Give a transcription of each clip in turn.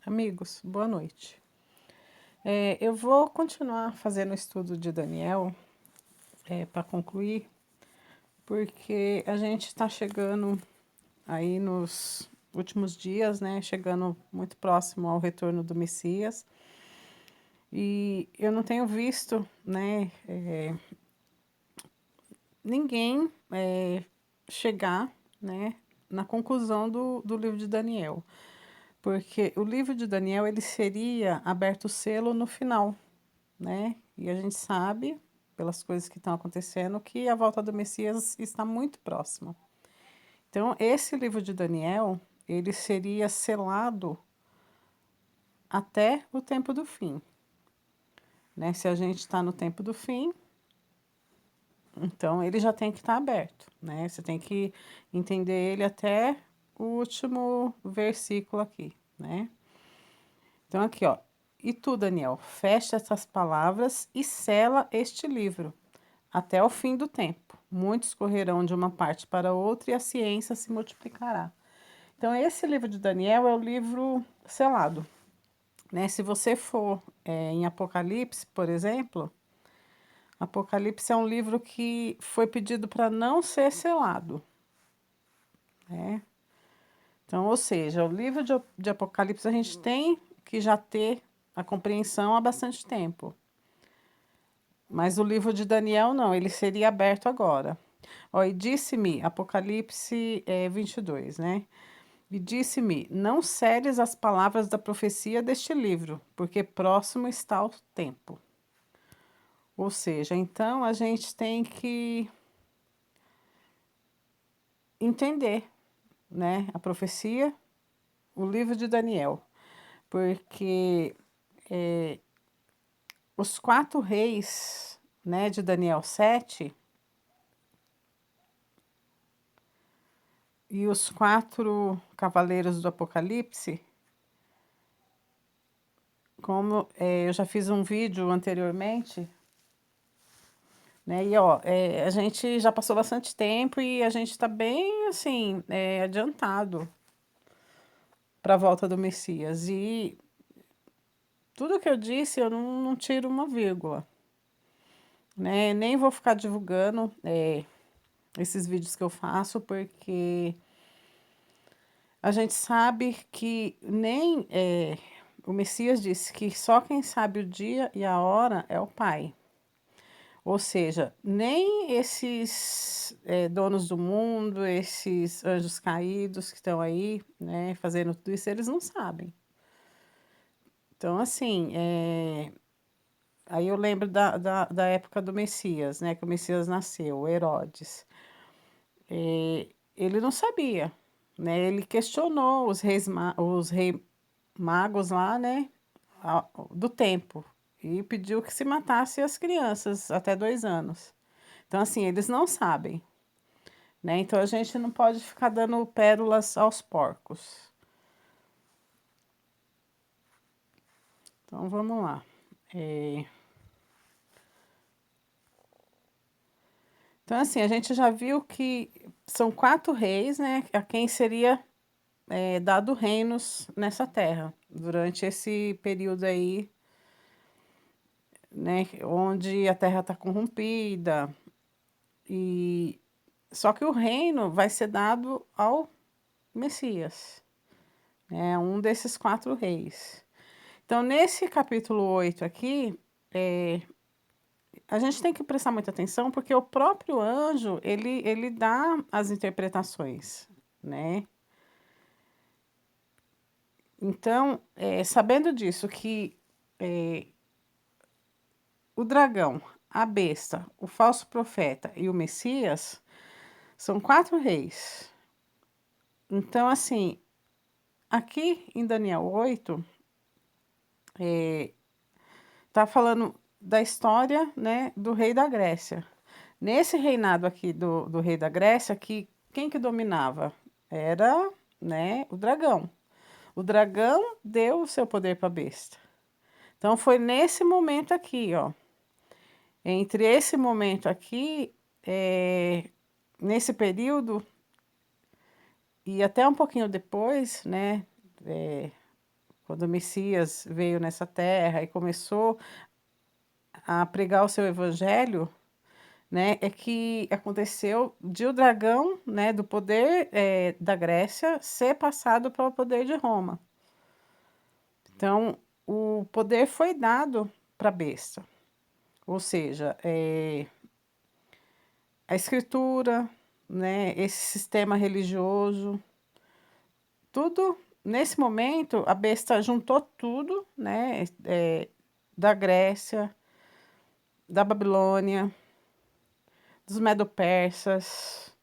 Amigos, boa noite. Eu vou continuar fazendo o estudo de Daniel para concluir, porque a gente está chegando aí nos últimos dias, né? Chegando muito próximo ao retorno do Messias. E eu não tenho visto, né, ninguém chegar, né, na conclusão do livro de Daniel. Porque o livro de Daniel ele seria aberto o selo no final, né? E a gente sabe, pelas coisas que estão acontecendo, que a volta do Messias está muito próxima. Então, esse livro de Daniel, ele seria selado até o tempo do fim, né? Se a gente está no tempo do fim, então ele já tem que estar aberto, né? Você tem que entender ele até o último versículo aqui, né? Então, aqui, ó. E tu, Daniel, fecha essas palavras e sela este livro até o fim do tempo. Muitos correrão de uma parte para outra e a ciência se multiplicará. Então, esse livro de Daniel é o livro selado, né? Se você for em Apocalipse, por exemplo, Apocalipse é um livro que foi pedido para não ser selado, né? Então, ou seja, o livro de Apocalipse a gente tem que já ter a compreensão há bastante tempo. Mas o livro de Daniel não, ele seria aberto agora. Ó, e disse-me, Apocalipse 22, né? E disse-me, não seres as palavras da profecia deste livro, porque próximo está o tempo. Ou seja, então a gente tem que entender, né, a profecia, o livro de Daniel, porque os quatro reis, né, de Daniel 7 e os quatro cavaleiros do Apocalipse, como eu já fiz um vídeo anteriormente, né? E ó, a gente já passou bastante tempo e a gente está bem assim, adiantado para a volta do Messias. E tudo que eu disse, eu não tiro uma vírgula, né? Nem vou ficar divulgando esses vídeos que eu faço, porque a gente sabe que nem o Messias disse que só quem sabe o dia e a hora é o Pai. Ou seja, nem esses donos do mundo, esses anjos caídos que estão aí, né, fazendo tudo isso, eles não sabem. Então, assim, aí eu lembro da época do Messias, né, que o Messias nasceu, Herodes. Ele não sabia, né, ele questionou os reis magos lá, né, do tempo, e pediu que se matasse as crianças até 2 anos. Então, assim, eles não sabem, né? Então, a gente não pode ficar dando pérolas aos porcos. Então, vamos lá. Então, assim, a gente já viu que são quatro reis, né? A quem seria dado reinos nessa terra, durante esse período aí, né? Onde a terra está corrompida. E só que o reino vai ser dado ao Messias, né? Um desses quatro reis. Então, nesse capítulo 8 aqui, a gente tem que prestar muita atenção porque o próprio anjo, ele dá as interpretações, né? Então, sabendo disso, que o dragão, a besta, o falso profeta e o Messias são quatro reis. Então, assim, aqui em Daniel 8, tá falando da história, né, do rei da Grécia. Nesse reinado aqui do rei da Grécia, quem que dominava? Era, né, o dragão. O dragão deu o seu poder para a besta. Então foi nesse momento aqui, ó. Entre esse momento aqui, nesse período, e até um pouquinho depois, né, quando o Messias veio nessa terra e começou a pregar o seu evangelho, né, é que aconteceu de o dragão, né, do poder da Grécia ser passado para o poder de Roma. Então, o poder foi dado para a besta, ou seja, a escritura, né, esse sistema religioso, tudo nesse momento a besta juntou tudo, né, da Grécia, da Babilônia, dos Medo-Persas,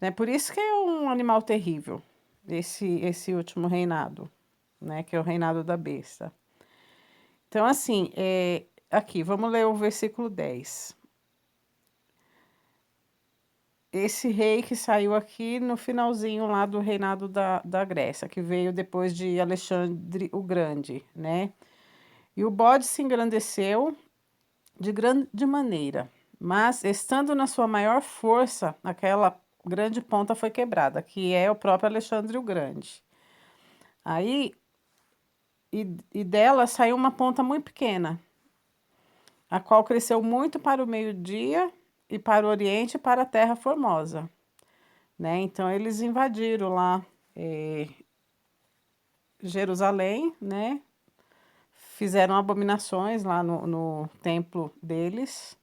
né? Por isso que é um animal terrível, esse último reinado, né? Que é o reinado da besta. Então, assim, aqui, vamos ler o versículo 10. Esse rei que saiu aqui no finalzinho lá do reinado da Grécia, que veio depois de Alexandre o Grande, né? E o bode se engrandeceu de grande maneira, mas estando na sua maior força, aquela grande ponta foi quebrada, que é o próprio Alexandre o Grande. Aí, e dela saiu uma ponta muito pequena, a qual cresceu muito para o meio-dia e para o oriente e para a terra formosa, né? Então eles invadiram lá Jerusalém, né? Fizeram abominações lá no templo deles.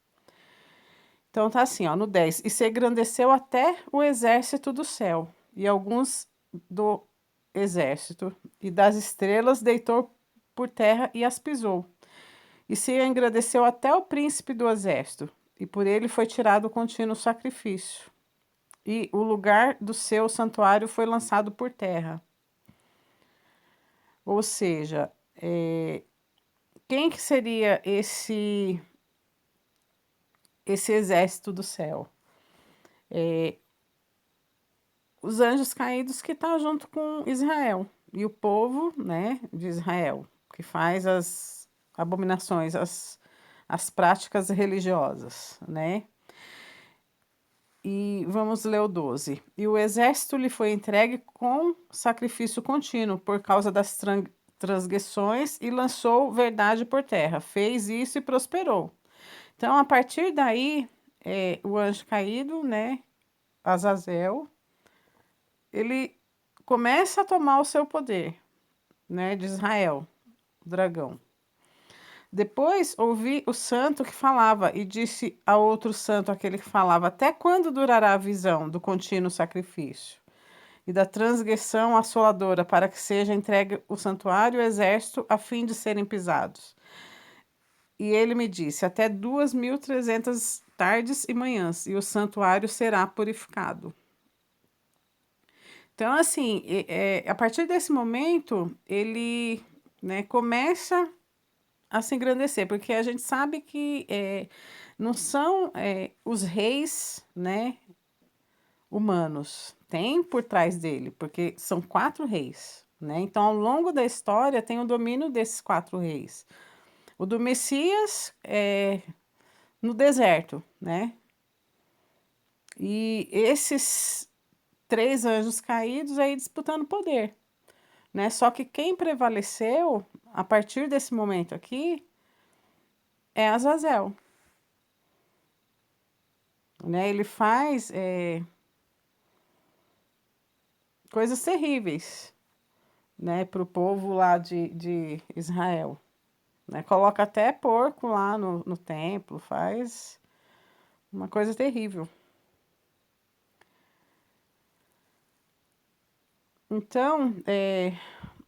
Então tá assim, ó, no 10. E se engrandeceu até o exército do céu, e alguns do exército, e das estrelas deitou por terra e as pisou. E se engrandeceu até o príncipe do exército, e por ele foi tirado o contínuo sacrifício. E o lugar do seu santuário foi lançado por terra. Ou seja, quem que seria esse exército do céu? Os anjos caídos que estão junto com Israel e o povo, né, de Israel, que faz as abominações, as práticas religiosas, né? E vamos ler o 12. E o exército lhe foi entregue com sacrifício contínuo por causa das transgressões e lançou verdade por terra. Fez isso e prosperou. Então, a partir daí, o anjo caído, né, Azazel, ele começa a tomar o seu poder, né, de Israel, o dragão. Depois ouvi o santo que falava e disse a outro santo, aquele que falava: até quando durará a visão do contínuo sacrifício e da transgressão assoladora, para que seja entregue o santuário e o exército a fim de serem pisados? E ele me disse: até 2300 tardes e manhãs, e o santuário será purificado. Então, assim, a partir desse momento, ele, né, começa a se engrandecer, porque a gente sabe que não são os reis, né, humanos, tem por trás dele, porque são 4 reis, né? Então, ao longo da história, tem o domínio desses 4 reis. O do Messias no deserto, né? E esses 3 anjos caídos aí disputando poder, né? Só que quem prevaleceu a partir desse momento aqui é Azazel, né? Ele faz coisas terríveis, né, para o povo lá de Israel, né? Coloca até porco lá no templo, faz uma coisa terrível. Então,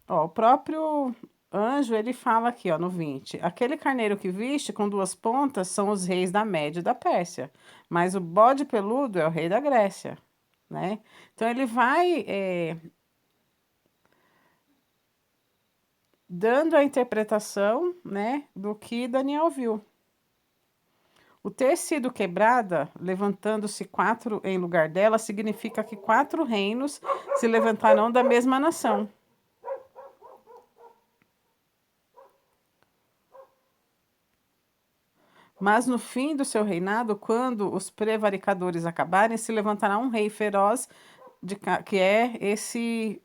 ó, o próprio anjo, ele fala aqui, ó, no 20: aquele carneiro que viste com 2 pontas são os reis da Média e da Pérsia, mas o bode peludo é o rei da Grécia, né? Então ele vai dando a interpretação, né, do que Daniel viu. O ter sido quebrada, levantando-se 4 em lugar dela, significa que 4 reinos se levantarão da mesma nação. Mas no fim do seu reinado, quando os prevaricadores acabarem, se levantará um rei feroz que é esse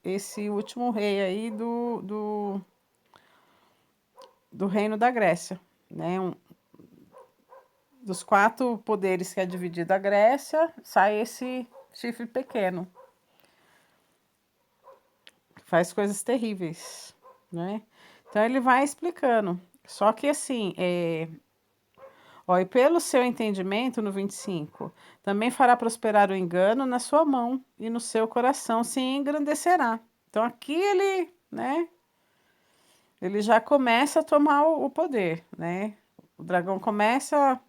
último rei aí do reino da Grécia, né? Dos 4 poderes que é dividida a Grécia, sai esse chifre pequeno. Faz coisas terríveis, né? Então ele vai explicando. Só que assim, ó, e pelo seu entendimento, no 25, também fará prosperar o engano na sua mão e no seu coração se engrandecerá. Então aqui ele, né? Ele já começa a tomar o poder, né? O dragão começa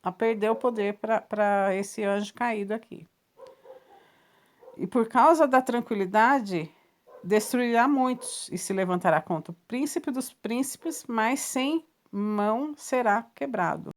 a perder o poder para esse anjo caído aqui. E por causa da tranquilidade, destruirá muitos e se levantará contra o príncipe dos príncipes, mas sem mão será quebrado.